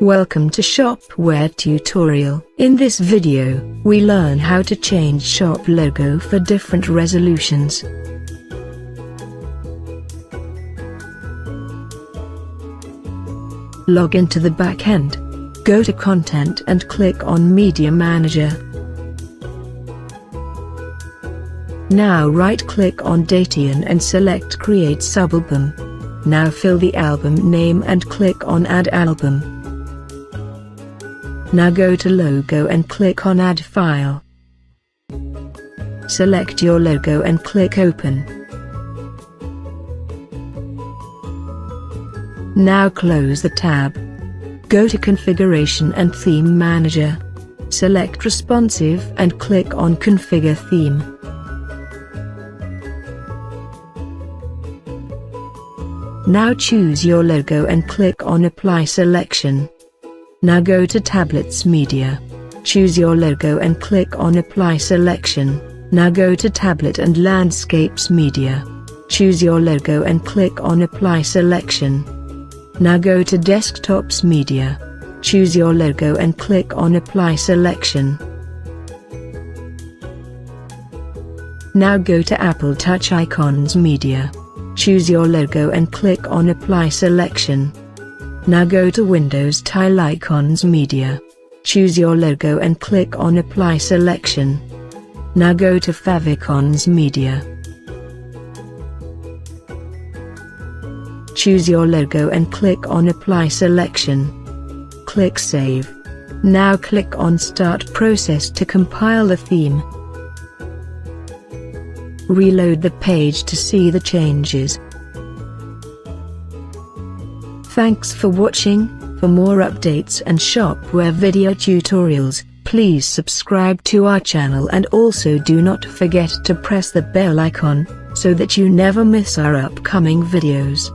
Welcome to Shopware tutorial. In this video, we learn how to change shop logo for different resolutions. Log into the backend. Go to Content and click on Media Manager. Now right-click on Dateon and select Create Subalbum. Now fill the album name and click on Add Album. Now go to Logo and click on Add File. Select your logo and click Open. Now close the tab. Go to Configuration and Theme Manager. Select Responsive and click on Configure Theme. Now choose your logo and click on Apply Selection. Now go to Tablets Media. Choose your logo and click on Apply Selection. Now go to Tablet and Landscapes Media. Choose your logo and click on Apply Selection. Now go to Desktops Media. Choose your logo and click on Apply Selection. Now go to Apple Touch Icons Media. Choose your logo and click on Apply Selection. Now go to Windows Tile Icons Media. Choose your logo and click on Apply Selection. Now go to Favicons Media. Choose your logo and click on Apply Selection. Click Save. Now click on Start Process to compile the theme. Reload the page to see the changes. Thanks for watching. For more updates and Shopware video tutorials, please subscribe to our channel and also do not forget to press the bell icon, so that you never miss our upcoming videos.